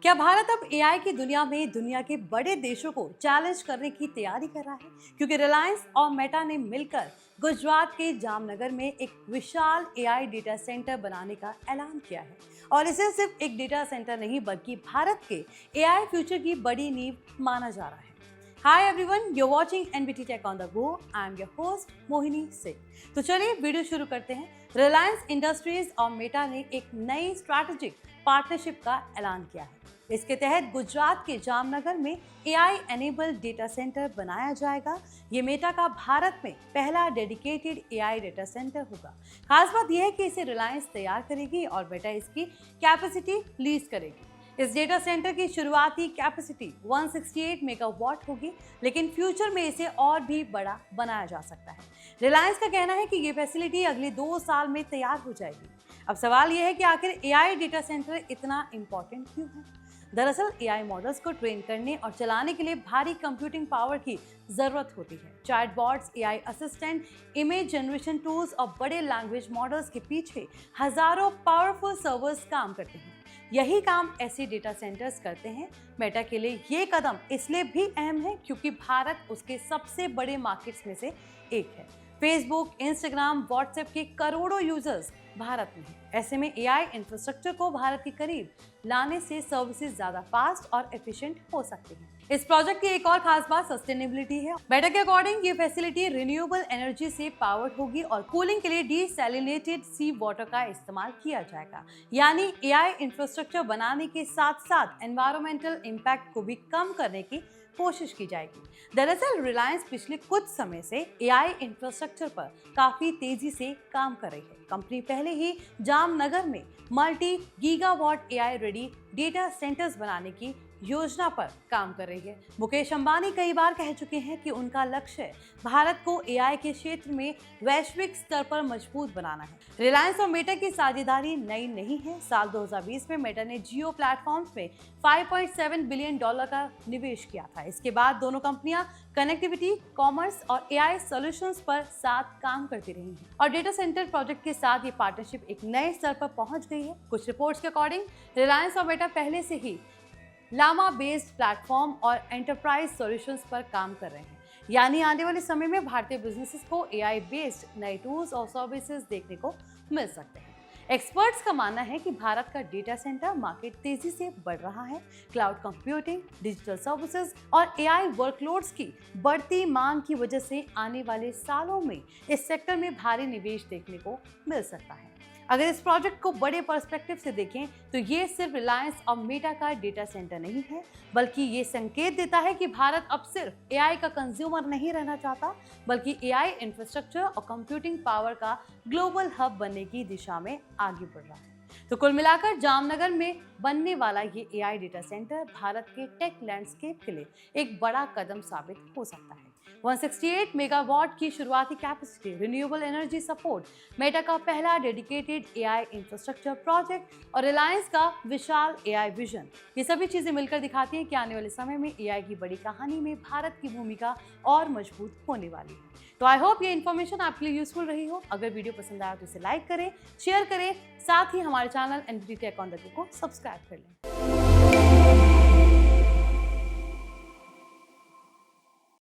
क्या भारत अब एआई की दुनिया में दुनिया के बड़े देशों को चैलेंज करने की तैयारी कर रहा है? क्योंकि रिलायंस और मेटा ने मिलकर गुजरात के जामनगर में एक विशाल एआई डेटा सेंटर बनाने का ऐलान किया है। और इसे सिर्फ एक डेटा सेंटर नहीं बल्कि भारत के एआई फ्यूचर की बड़ी नींव माना जा रहा है। Hi everyone, you're watching NBT Tech on the Go. I'm your host Mohini Singh. तो चलिए वीडियो शुरू करते हैं। रिलायंस इंडस्ट्रीज और मेटा ने एक नई स्ट्रैटेजिक पार्टनरशिप का ऐलान किया है। इसके तहत गुजरात के जामनगर में एआई एनेबल्ड डेटा सेंटर बनाया जाएगा। ये मेटा का भारत में पहला डेडिकेटेड एआई डेटा सेंटर होगा। खास बात यह है कि इसे रिलायंस तैयार करेगी और मेटा इसकी कैपेसिटी लीज करेगी। इस डेटा सेंटर की शुरुआती कैपेसिटी 168 मेगावाट होगी, लेकिन फ्यूचर में इसे और भी बड़ा बनाया जा सकता है। रिलायंस का कहना है कि ये फैसिलिटी अगले 2 साल में तैयार हो जाएगी। अब सवाल यह है कि आखिर एआई डेटा सेंटर इतना इम्पोर्टेंट क्यों है? दरअसल एआई मॉडल्स को ट्रेन करने और चलाने के लिए भारी कंप्यूटिंग पावर की जरूरत होती है। Chatbots, AI assistant, image generation tools और बड़े लैंग्वेज मॉडल्स के पीछे हजारों पावरफुल सर्वर्स काम करते हैं। यही काम ऐसे डेटा सेंटर्स करते हैं। मेटा के लिए ये कदम इसलिए भी अहम है क्योंकि भारत उसके सबसे बड़े मार्केट्स में से एक है। फेसबुक, इंस्टाग्राम, व्हाट्सएप के करोड़ों यूजर्स भारत में हैं। ऐसे में एआई इंफ्रास्ट्रक्चर को भारत के करीब लाने से सर्विसेज ज्यादा फास्ट और एफिशिएंट हो सकती हैं। इस प्रोजेक्ट की एक और खास बात सस्टेनेबिलिटी है। मेटा के अकॉर्डिंग ये फैसिलिटी रिन्यूएबल एनर्जी से पावर्ड होगी और कूलिंग के लिए डीसैलिनेटेड सी वाटर का इस्तेमाल किया जाएगा। यानी एआई इंफ्रास्ट्रक्चर बनाने के साथ साथ एनवायरमेंटल इम्पैक्ट को भी कम करने की कोशिश की जाएगी। दरअसल रिलायंस पिछले कुछ समय से एआई इंफ्रास्ट्रक्चर पर काफी तेजी से काम कर रही है। कंपनी पहले ही जामनगर में multi gigawatt AI ready data centres बनाने की योजना पर काम कर रही है। मुकेश अंबानी कई बार कह चुके हैं कि उनका लक्ष्य भारत को एआई के क्षेत्र में वैश्विक स्तर पर मजबूत बनाना है। रिलायंस और मेटा की साझेदारी नई नहीं है। साल 2020 में मेटा ने जियो प्लेटफॉर्म्स में $5.7 बिलियन का निवेश किया था। इसके बाद दोनों कंपनियां कनेक्टिविटी, कॉमर्स और एआई सॉल्यूशंस पर साथ काम करती रही हैं। और डेटा सेंटर प्रोजेक्ट के साथ ये पार्टनरशिप एक नए स्तर पर पहुंच गई है। कुछ रिपोर्ट्स के अकॉर्डिंग रिलायंस और मेटा पहले से ही लामा बेस्ड प्लेटफॉर्म और एंटरप्राइज सॉल्यूशंस पर काम कर रहे हैं। यानी आने वाले समय में भारतीय बिजनेसेस को एआई बेस्ड नए टूल्स और सर्विसेज देखने को मिल सकते हैं। एक्सपर्ट्स का मानना है कि भारत का डेटा सेंटर मार्केट तेजी से बढ़ रहा है। क्लाउड कंप्यूटिंग, डिजिटल सर्विसेज और एआई वर्कलोड्स की बढ़ती मांग की वजह से आने वाले सालों में इस सेक्टर में भारी निवेश देखने को मिल सकता है। अगर इस प्रोजेक्ट को बड़े पर्सपेक्टिव से देखें तो ये सिर्फ रिलायंस और मेटा का डेटा सेंटर नहीं है, बल्कि ये संकेत देता है कि भारत अब सिर्फ एआई का कंज्यूमर नहीं रहना चाहता, बल्कि एआई इंफ्रास्ट्रक्चर और कंप्यूटिंग पावर का ग्लोबल हब बनने की दिशा में आगे बढ़ रहा है। तो कुल मिलाकर जामनगर में बनने वाला ये एआई डेटा सेंटर भारत के टेक लैंडस्केप के लिए एक बड़ा कदम साबित हो सकता है। 168 मेगावाट की शुरुआती capacity, renewable energy support, Meta का पहला डेडिकेटेड एआई इंफ्रास्ट्रक्चर प्रोजेक्ट और रिलायंस का विशाल एआई विजन, ये सभी चीजें मिलकर दिखाती हैं कि आने वाले समय में एआई की बड़ी कहानी में भारत की भूमिका और मजबूत होने वाली है। तो आई होप ये इन्फॉर्मेशन आपके लिए यूजफुल रही हो। अगर वीडियो पसंद आया तो इसे लाइक करें, शेयर करें, साथ ही हमारे channel NBT tech on the go को सब्सक्राइब कर लें।